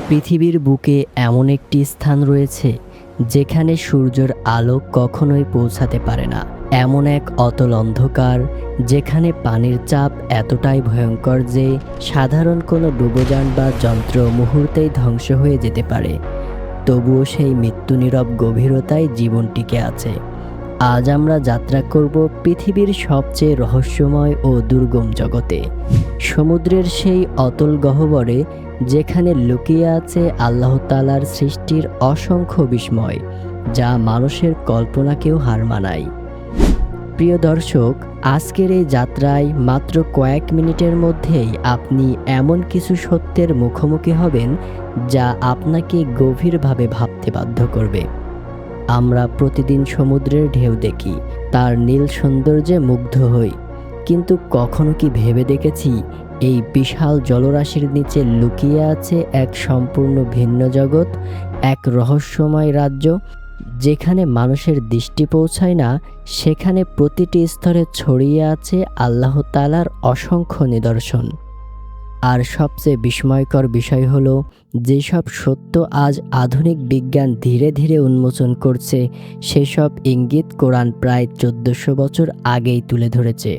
পৃথিবীর বুকে এমন একটি স্থান রয়েছে যেখানে সূর্যের আলো কখনোই পৌঁছাতে পারে না। এমন এক অতল অন্ধকার যেখানে পানির চাপ এতটাই ভয়ঙ্কর যে সাধারণ কোনো ডুবোযান বা যন্ত্র মুহূর্তেই ধ্বংস হয়ে যেতে পারে। তবুও সেই মৃত্যু নীরব গভীরতায় জীবন টিকে আছে। আজ আমরা যাত্রা করব পৃথিবীর সবচেয়ে রহস্যময় ও দুর্গম জগতে, সমুদ্রের সেই অতল গহ্বরে যেখানে লুকিয়ে আছে আল্লাহ তাআলার সৃষ্টির অসংখ্য বিস্ময়, যা মানুষের কল্পনাকেও হার মানায়। প্রিয় দর্শক, আজকের এই যাত্রায় মাত্র কয়েক মিনিটের মধ্যেই আপনি এমন কিছু সত্যের মুখোমুখি হবেন যা আপনাকে গভীরভাবে ভাবতে বাধ্য করবে। আমরা প্রতিদিন সমুদ্রের ঢেউ দেখি, তার নীল সৌন্দর্যে মুগ্ধ হই, কিন্তু কখনো কি ভেবে দেখেছি এই বিশাল জলরাশির নিচে লুকিয়ে আছে এক সম্পূর্ণ ভিন্ন জগৎ, এক রহস্যময় রাজ্য যেখানে মানুষের দৃষ্টি পৌঁছায় না, সেখানে প্রতিটি স্তরে ছড়িয়ে আছে আল্লাহ তাআলার অসংখ্য নিদর্শন। আর সবচেয়ে বিস্ময়কর বিষয় হলো, যেসব সত্য আজ আধুনিক বিজ্ঞান ধীরে ধীরে উন্মোচন করছে, সেসব ইঙ্গিত কোরআন প্রায় 1400 বছর আগেই তুলে ধরেছে।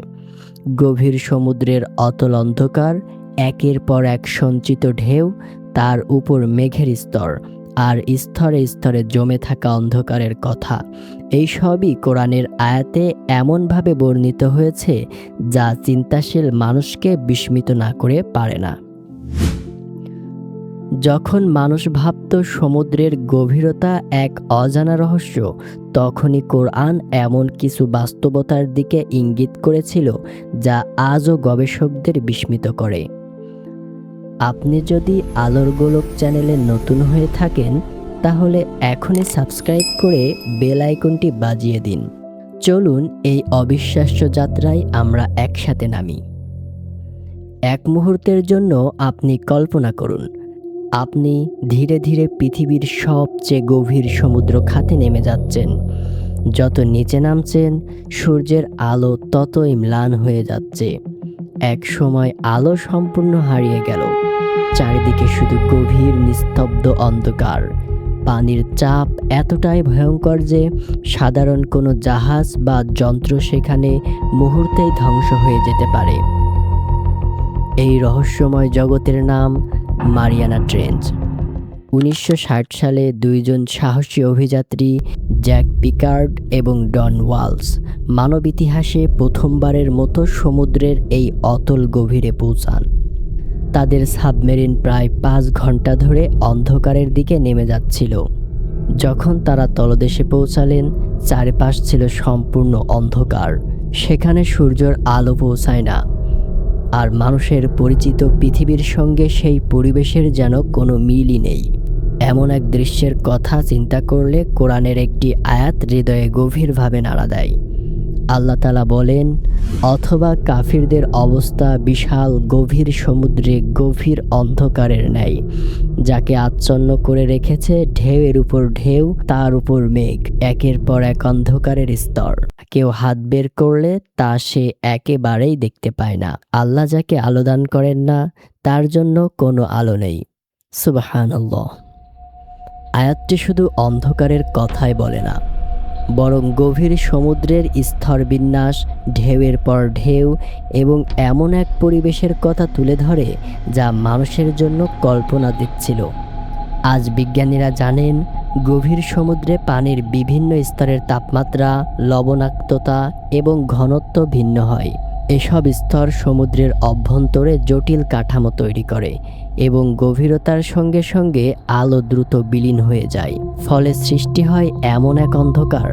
গভীর সমুদ্রের অতল অন্ধকার, একের পর এক সঞ্চিত ঢেউ, তার উপর মেঘের স্তর, আর স্তরে স্তরে জমে থাকা অন্ধকারের কথা, এই সবই কোরআনের আয়াতে এমনভাবে বর্ণিত হয়েছে যা চিন্তাশীল মানুষকে বিস্মিত না করে পারে না। যখন মানুষ ভাবত সমুদ্রের গভীরতা এক অজানা রহস্য, তখনই কোরআন এমন কিছু বাস্তবতার দিকে ইঙ্গিত করেছিল যা আজও গবেষকদের বিস্মিত করে। আপনি যদি আলোর গোলক চ্যানেলে নতুন হয়ে থাকেন, তাহলে এখনই সাবস্ক্রাইব করে বেল আইকনটি বাজিয়ে দিন। চলুন এই অবিশ্বাস্য যাত্রায় আমরা একসাথে নামি। এক মুহূর্তের জন্য আপনি কল্পনা করুন, আপনি ধীরে ধীরে পৃথিবীর সবচেয়ে গভীর সমুদ্র খাতে নেমে যাচ্ছেন। যত নিচে নামছেন, সূর্যের আলো ততই ম্লান হয়ে যাচ্ছে। এক সময় আলো সম্পূর্ণ হারিয়ে গেল, চারিদিকে শুধু গভীর নিস্তব্ধ অন্ধকার। পানির চাপ এতটাই ভয়ঙ্কর যে সাধারণ কোনো জাহাজ বা যন্ত্র সেখানে মুহূর্তেই ধ্বংস হয়ে যেতে পারে। এই রহস্যময় জগতের নাম মারিয়ানা ট্রেঞ্চ। 1960 সালে দুইজন সাহসী অভিযাত্রী, জ্যাক পিকার্ড এবং ডন ওয়ালস, মানব ইতিহাসে প্রথমবারের মতো সমুদ্রের এই অতল গভীরে পৌঁছান। তাদের সাবমেরিন প্রায় 5 ঘন্টা ধরে অন্ধকারের দিকে নেমে যাচ্ছিল। যখন তারা তলদেশে পৌঁছালেন, চারপাশ ছিল সম্পূর্ণ অন্ধকার। সেখানে সূর্যের আলো পৌঁছায় না, আর মানুষের পরিচিত পৃথিবীর সঙ্গে সেই পরিবেশের যেন কোনো মিলই নেই। এমন এক দৃশ্যের কথা চিন্তা করলে কোরআনের একটি আয়াত হৃদয়ে গভীরভাবে নাড়া দেয়। আল্লাহ তাআলা বলেন, অথবা কাফিরদের অবস্থা বিশাল গভীর সমুদ্রে গভীর অন্ধকারের ন্যায়, যাকে আচ্ছন্ন করে রেখেছে ঢেউয়ের উপর ঢেউ, তার উপর মেঘ, একের পর এক অন্ধকারের স্তর। কেউ হাত বের করলে তা সে একেবারেই দেখতে পায় না। আল্লাহ যাকে আলো দান করেন না, তার জন্য কোনো আলো নেই। সুবহানাল্লাহ। আয়াতটি শুধু অন্ধকারের কথাই বলে না, বরং গভীর সমুদ্রের স্তরবিন্যাস, ঢেউয়ের পর ঢেউ এবং এমন এক পরিবেশের কথা তুলে ধরে যা মানুষের জন্য কল্পনা দিচ্ছিল। আজ বিজ্ঞানীরা জানেন, গভীর সমুদ্রে পানির বিভিন্ন স্তরের তাপমাত্রা, লবণাক্ততা এবং ঘনত্ব ভিন্ন হয়। এসব স্তর সমুদ্রের অভ্যন্তরে জটিল কাঠামো তৈরি করে এবং গভীরতার সঙ্গে সঙ্গে আলো দ্রুত বিলীন হয়ে যায়। ফলে সৃষ্টি হয় এমন এক অন্ধকার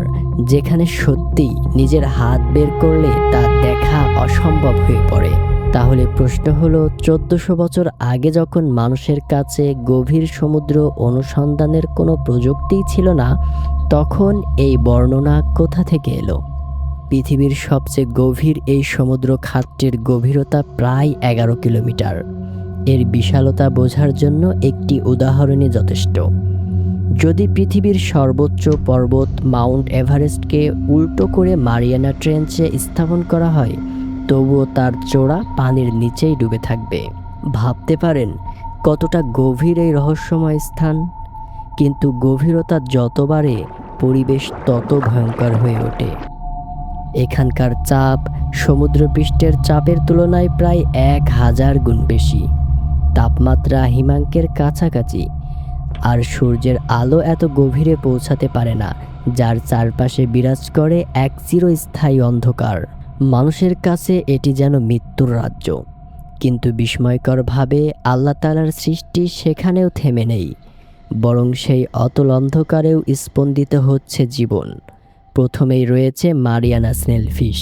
যেখানে সত্যি নিজের হাত বের করলে তা দেখা অসম্ভব হয়ে পড়ে। তাহলে প্রশ্ন হলো, 1400 বছর আগে যখন মানুষের কাছে গভীর সমুদ্র অনুসন্ধানের কোনো প্রযুক্তিই ছিল না, তখন এই বর্ণনা কোথা থেকে এলো? পৃথিবীর সবচেয়ে গভীর এই সমুদ্র খাতটির গভীরতা প্রায় 11 কিলোমিটার। এর বিশালতা বোঝার জন্য একটি উদাহরণই যথেষ্ট। যদি পৃথিবীর সর্বোচ্চ পর্বত মাউন্ট এভারেস্টকে উল্টো করে মারিয়ানা ট্রেঞ্চে স্থাপন করা হয়, তবুও তার চূড়া পানির নিচেই ডুবে থাকবে। ভাবতে পারেন কতটা গভীর এই রহস্যময় স্থান। কিন্তু গভীরতা যত বাড়ে, পরিবেশ তত ভয়ঙ্কর হয়ে ওঠে। এখানকার চাপ সমুদ্রপৃষ্ঠের চাপের তুলনায় প্রায় 1000 গুণ বেশি। তাপমাত্রা হিমাঙ্কের কাছাকাছি, আর সূর্যের আলো এত গভীরে পৌঁছাতে পারে না, যার চারপাশে বিরাজ করে এক চিরস্থায়ী অন্ধকার। মানুষের কাছে এটি যেন মৃত্যুর রাজ্য। কিন্তু বিস্ময়করভাবে আল্লাহ তাআলার সৃষ্টি সেখানেও থেমে নেই, বরং সেই অতল অন্ধকারেও স্পন্দিত হচ্ছে জীবন। প্রথমেই রয়েছে মারিয়ানা স্নেলফিশ।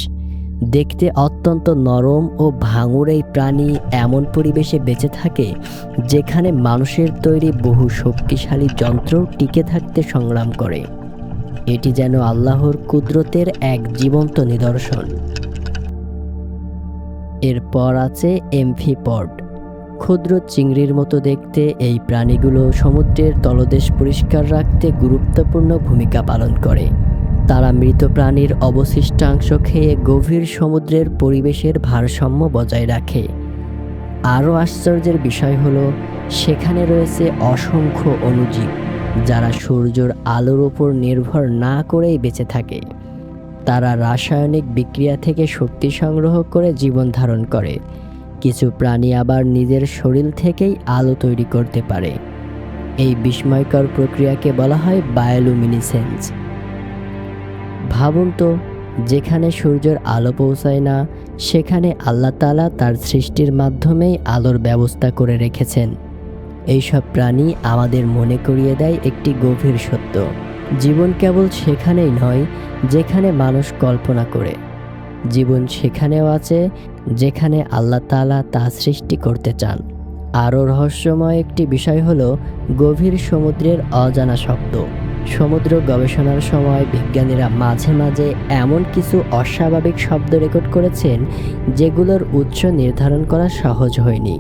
দেখতে অত্যন্ত নরম ও ভাঙুর এই প্রাণী এমন পরিবেশে বেঁচে থাকে যেখানে মানুষের তৈরি বহু শক্তিশালী যন্ত্র টিকে থাকতে সংগ্রাম করে। এটি যেন আল্লাহর কুদরতের এক জীবন্ত নিদর্শন। এরপর আছে এমফিপড। ক্ষুদ্র চিংড়ির মতো দেখতে এই প্রাণীগুলো সমুদ্রের তলদেশ পরিষ্কার রাখতে গুরুত্বপূর্ণ ভূমিকা পালন করে। তারা মৃত প্রাণীর অবশিষ্টাংশ খেয়ে গভীর সমুদ্রের পরিবেশের ভারসাম্য বজায় রাখে। আরও আশ্চর্যের বিষয় হলো, সেখানে রয়েছে অসংখ্য অণুজীব যারা সূর্যের আলোর উপর নির্ভর না করেই বেঁচে থাকে। তারা রাসায়নিক বিক্রিয়া থেকে শক্তি সংগ্রহ করে জীবন ধারণ করে। কিছু প্রাণী আবার নিজের শরীর থেকেই আলো তৈরি করতে পারে। এই বিস্ময়কর প্রক্রিয়াকে বলা হয় বায়োলুমিনেসেন্স। ভাবুন তো, যেখানে সূর্যের আলো পৌঁছায় না, সেখানে আল্লাহ তাআলা তার সৃষ্টির মাধ্যমেই আলোর ব্যবস্থা করে রেখেছেন। এইসব প্রাণী আমাদের মনে করিয়ে দেয় একটি গভীর সত্য: জীবন কেবল সেখানেই নয় যেখানে মানুষ কল্পনা করে। জীবন সেখানেও আছে যেখানে আল্লাহ তাআলা তা সৃষ্টি করতে চান। আরও রহস্যময় একটি বিষয় হলো গভীর সমুদ্রের অজানা শব্দ। সমুদ্র গবেষণার সময় বিজ্ঞানীরা মাঝে মাঝে এমন কিছু অস্বাভাবিক শব্দ রেকর্ড করেছেন যেগুলোর উৎস নির্ধারণ করা সহজ হয়নি।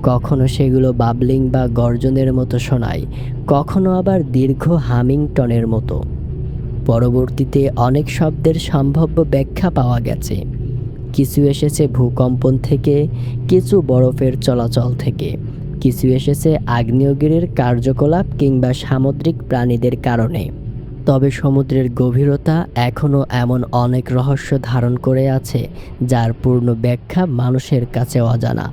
কখনো সেগুলো বাবলিং বা গর্জনের মতো শোনায়, কখনো আবার দীর্ঘ হামিং টনের মতো। পরবর্তীতে অনেক শব্দের সম্ভাব্য ব্যাখ্যা পাওয়া গেছে। কিছু এসেছে ভূকম্পন থেকে, কিছু বরফের চলাচল থেকে, কিছু এসেছে আগ্নেয়গিরির কার্যকলাপ কিংবা সামুদ্রিক প্রাণীদের কারণে। তবে সমুদ্রের গভীরতা এখনও এমন অনেক রহস্য ধারণ করে আছে যার পূর্ণ ব্যাখ্যা মানুষের কাছে অজানা।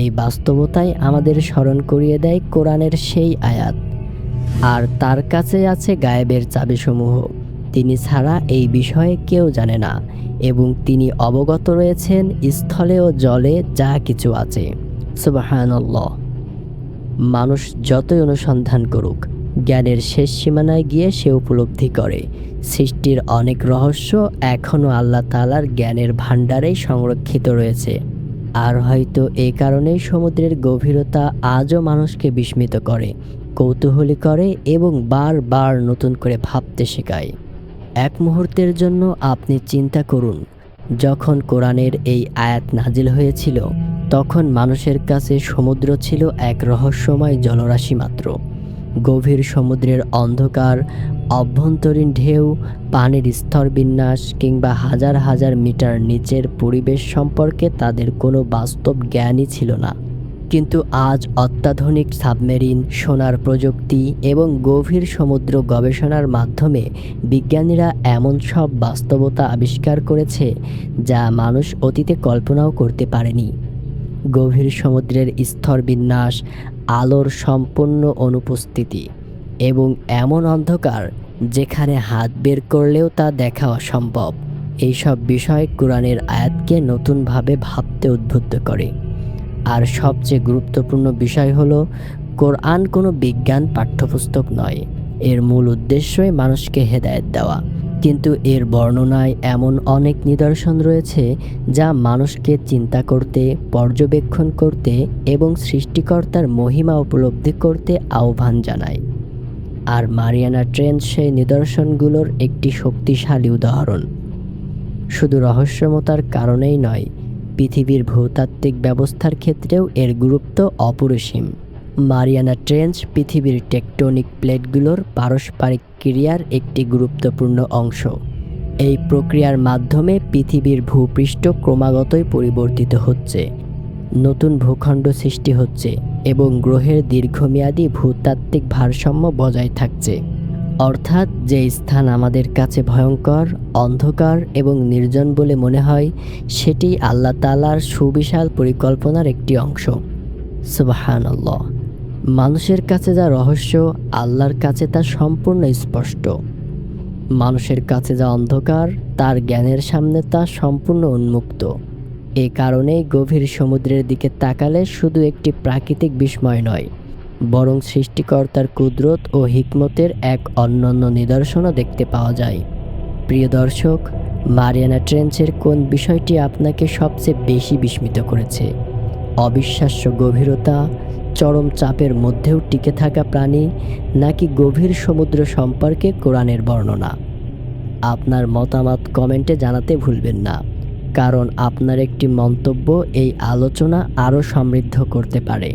এই বাস্তবতাই আমাদের স্মরণ করিয়ে দেয় কোরআনের সেই আয়াত, আর তার কাছে আছে গায়েবের চাবিসমূহ। তিনি ছাড়া এই বিষয়ে কেউ জানে না, এবং তিনি অবগত রয়েছেন স্থলে ও জলে যা কিছু আছে। সুবহানাল্লাহ। মানুষ যতই অনুসন্ধান করুক, জ্ঞানের শেষ সীমানায় গিয়ে সে উপলব্ধি করে সৃষ্টির অনেক রহস্য এখনও আল্লাহ তাআলার জ্ঞানের ভাণ্ডারেই সংরক্ষিত রয়েছে। আর হয়তো এই কারণেই সমুদ্রের গভীরতা আজও মানুষকে বিস্মিত করে, কৌতূহলী করে এবং বারবার নতুন করে ভাবতে শেখায়। এক মুহূর্তের জন্য আপনি চিন্তা করুন, যখন কোরআনের এই আয়াত নাজিল হয়েছিল, তখন মানুষের কাছে সমুদ্র ছিল এক রহস্যময় জলরাশি মাত্র। গভীর সমুদ্রের অন্ধকার, অভ্যন্তরীণ ঢেউ, পানির স্তরবিন্যাস কিংবা হাজার হাজার মিটার নিচের পরিবেশ সম্পর্কে তাদের কোনো বাস্তব জ্ঞানই ছিল না। কিন্তু আজ অত্যাধুনিক সাবমেরিন, সোনার প্রযুক্তি এবং গভীর সমুদ্র গবেষণার মাধ্যমে বিজ্ঞানীরা এমন সব বাস্তবতা আবিষ্কার করেছে যা মানুষ অতীতে কল্পনাও করতে পারেনি। গভীর সমুদ্রের স্তরবিন্যাস, আলোর সম্পূর্ণ অনুপস্থিতি এবং এমন অন্ধকার যেখানে হাত বের করলেও তা দেখা অসম্ভব, এইসব বিষয় কোরআনের আয়াতকে নতুনভাবে ভাবতে উদ্বুদ্ধ করে। আর সবচেয়ে গুরুত্বপূর্ণ বিষয় হলো, কোরআন কোনো বিজ্ঞান পাঠ্যপুস্তক নয়। এর মূল উদ্দেশ্যই মানুষকে হেদায়েত দেওয়া। কিন্তু এর বর্ণনায় এমন অনেক নিদর্শন রয়েছে যা মানুষকে চিন্তা করতে, পর্যবেক্ষণ করতে এবং সৃষ্টিকর্তার মহিমা উপলব্ধি করতে আহ্বান জানায়। আর মারিয়ানা ট্রেঞ্চ সেই নিদর্শনগুলোর একটি শক্তিশালী উদাহরণ। শুধু রহস্যমতার কারণেই নয়, পৃথিবীর ভূতাত্ত্বিক ব্যবস্থার ক্ষেত্রেও এর গুরুত্ব অপরিসীম। মারিয়ানা ট্রেঞ্চ পৃথিবীর টেকটনিক প্লেটগুলোর পারস্পরিক ক্রিয়ার একটি গুরুত্বপূর্ণ অংশ। এই প্রক্রিয়ার মাধ্যমে পৃথিবীর ভূপৃষ্ঠ ক্রমাগতই পরিবর্তিত হচ্ছে, নতুন ভূখণ্ড সৃষ্টি হচ্ছে এবং গ্রহের দীর্ঘমেয়াদী ভূতাত্ত্বিক ভারসাম্য বজায় থাকছে। অর্থাৎ যে স্থান আমাদের কাছে ভয়ঙ্কর, অন্ধকার এবং নির্জন বলে মনে হয়, সেটি আল্লাহ তাআলার সুবিশাল পরিকল্পনার একটি অংশ। সুবহানাল্লাহ। মানুষের কাছে যা রহস্য, আল্লাহর কাছে তা সম্পূর্ণ স্পষ্ট। মানুষের কাছে যা অন্ধকার, তার জ্ঞানের সামনে তা সম্পূর্ণ উন্মুক্ত। এ কারণেই গভীর সমুদ্রের দিকে তাকালে শুধু একটি প্রাকৃতিক বিস্ময় নয়, বরং সৃষ্টিকর্তার কুদরত ও হিকমতের এক অনন্য নিদর্শনও দেখতে পাওয়া যায়। প্রিয় দর্শক, মারিয়ানা ট্রেঞ্চের কোন বিষয়টি আপনাকে সবচেয়ে বেশি বিস্মিত করেছে? অবিশ্বাস্য গভীরতা, চরম চাপের মধ্যেও টিকে থাকা প্রাণী, নাকি গভীর সমুদ্র সম্পর্কে কোরআনের বর্ণনা? আপনার মতামত কমেন্টে জানাতে ভুলবেন না, কারণ আপনার একটি মন্তব্য এই আলোচনা আরও সমৃদ্ধ করতে পারে।